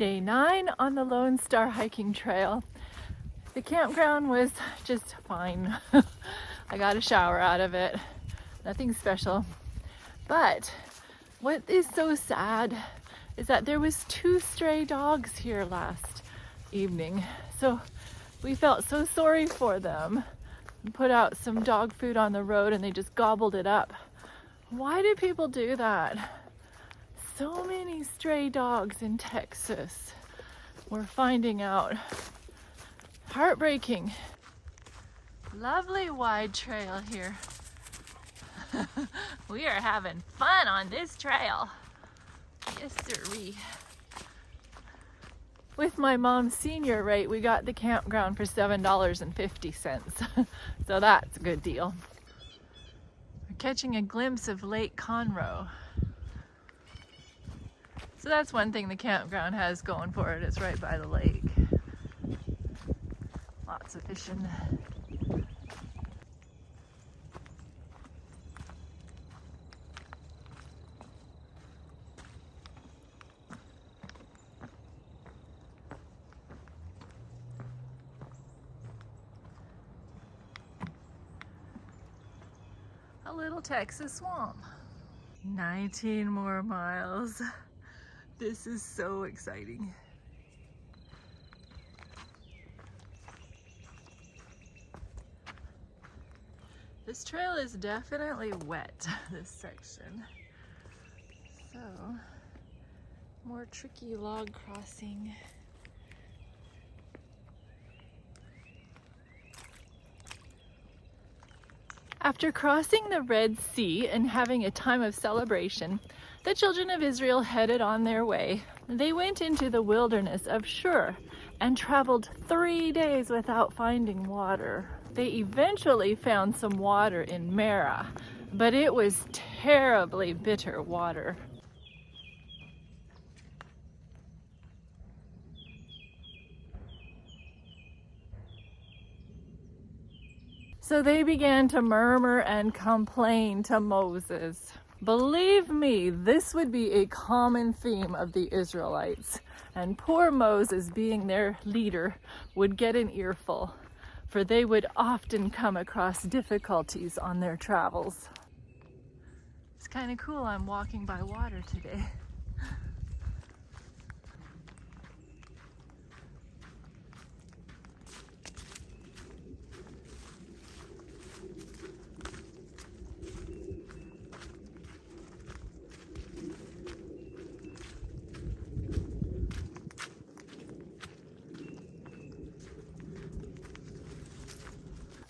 Day 9 on the Lone Star hiking trail. The campground was just fine. I got a shower out of it. Nothing special. But what is so sad is that there was 2 stray dogs here last evening. So we felt so sorry for them and put out some dog food on the road and they just gobbled it up. Why do people do that? So many stray dogs in Texas. We're finding out. Heartbreaking. Lovely wide trail here. We are having fun on this trail. Yes, sirree. With my mom's senior rate, we got the campground for $7.50. So that's a good deal. We're catching a glimpse of Lake Conroe. So that's one thing the campground has going for it. It's right by the lake. Lots of fishing. A little Texas swamp. 19 more miles. This is so exciting. This trail is definitely wet, this section. So, more tricky log crossing. After crossing the Red Sea and having a time of celebration, the children of Israel headed on their way. They went into the Wilderness of Shur and traveled 3 days without finding water. They eventually found some water in Marah, but it was terribly bitter water. So they began to murmur and complain to Moses. Believe me, this would be a common theme of the Israelites, and poor Moses, being their leader, would get an earful, for they would often come across difficulties on their travels. It's kind of cool I'm walking by water today.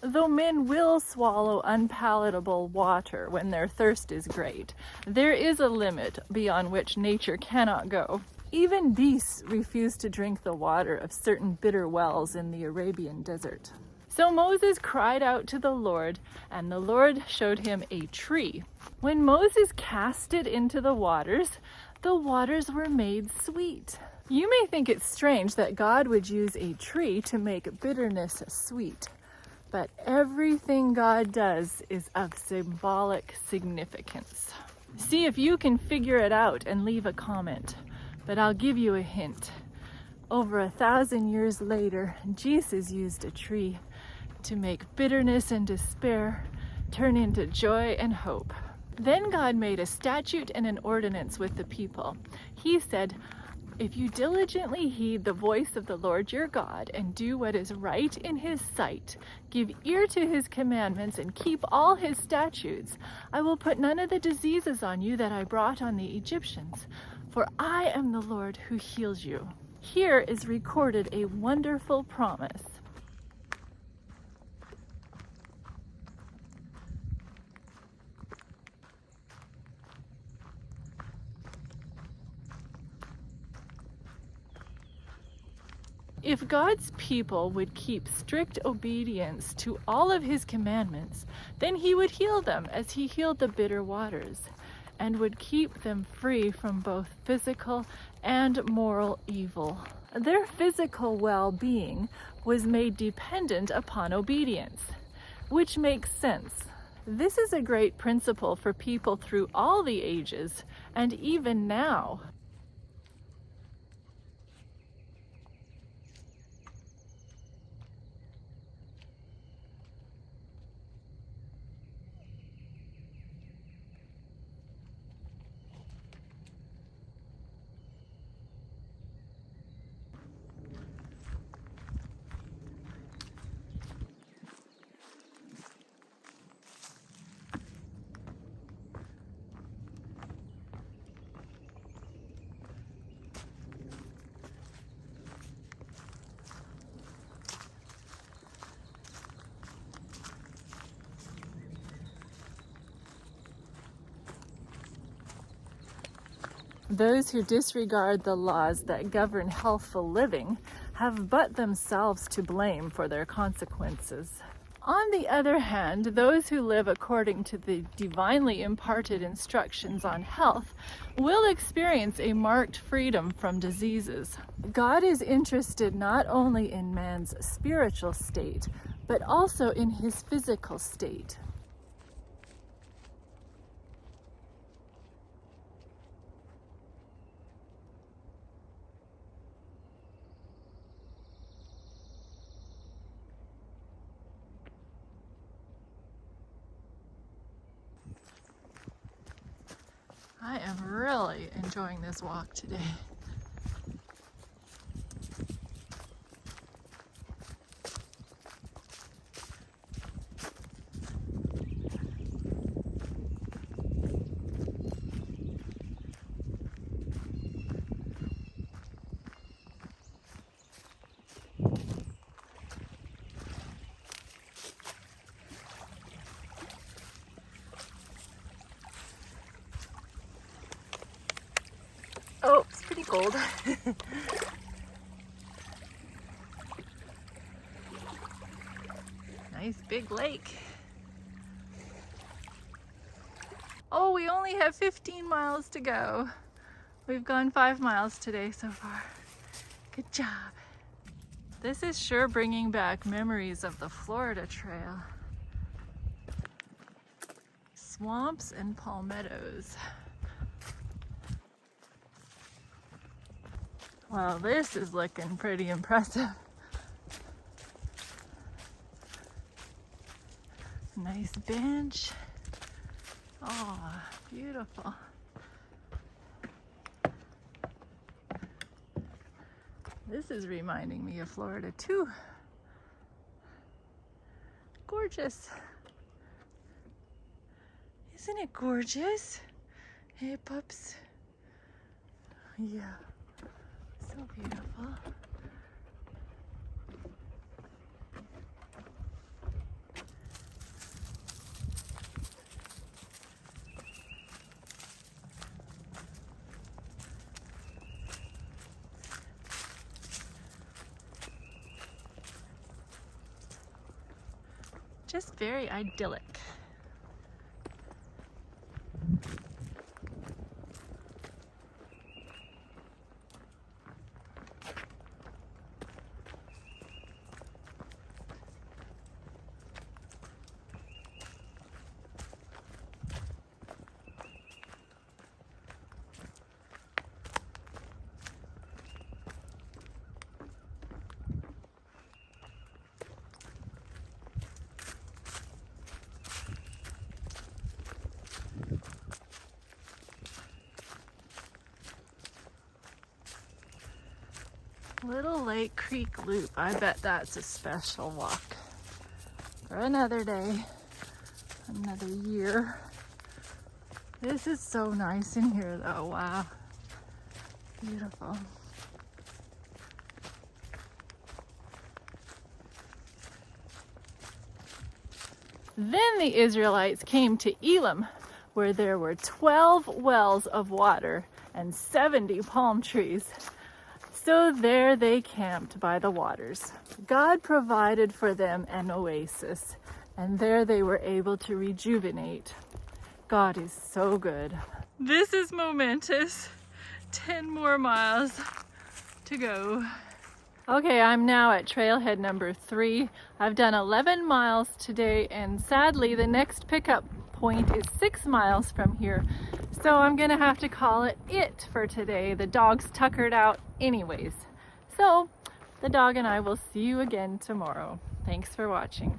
Though men will swallow unpalatable water when their thirst is great, there is a limit beyond which nature cannot go. Even beasts refuse to drink the water of certain bitter wells in the Arabian desert. So Moses cried out to the Lord, and the Lord showed him a tree. When Moses cast it into the waters were made sweet. You may think it strange that God would use a tree to make bitterness sweet. But everything God does is of symbolic significance. See if you can figure it out and leave a comment. But I'll give you a hint. Over 1,000 years later, Jesus used a tree to make bitterness and despair turn into joy and hope. Then God made a statute and an ordinance with the people. He said, if you diligently heed the voice of the Lord your God and do what is right in his sight, give ear to his commandments and keep all his statutes, I will put none of the diseases on you that I brought on the Egyptians, for I am the Lord who heals you. Here is recorded a wonderful promise. If God's people would keep strict obedience to all of his commandments, then he would heal them as he healed the bitter waters, and would keep them free from both physical and moral evil. Their physical well-being was made dependent upon obedience, which makes sense. This is a great principle for people through all the ages, and even now. Those who disregard the laws that govern healthful living have but themselves to blame for their consequences. On the other hand, those who live according to the divinely imparted instructions on health will experience a marked freedom from diseases. God is interested not only in man's spiritual state, but also in his physical state. I am really enjoying this walk today. Oh, it's pretty cold. Nice big lake. Oh, we only have 15 miles to go. We've gone 5 miles today so far. Good job. This is sure bringing back memories of the Florida Trail. Swamps and palmettos. Well, this is looking pretty impressive. Nice bench. Oh, beautiful. This is reminding me of Florida too. Gorgeous. Isn't it gorgeous? Hey, pups. Yeah. So beautiful. Just very idyllic. Little Lake Creek Loop. I bet that's a special walk for another day, another year. This is so nice in here though. Wow. Beautiful. Then the Israelites came to Elim, where there were 12 wells of water and 70 palm trees. So there they camped by the waters. God provided for them an oasis, and there they were able to rejuvenate. God is so good. This is momentous. 10 more miles to go. Okay, I'm now at trailhead number 3. I've done 11 miles today, and sadly the next pickup point is 6 miles from here. So I'm gonna have to call it for today. The dog's tuckered out anyways. So the dog and I will see you again tomorrow. Thanks for watching.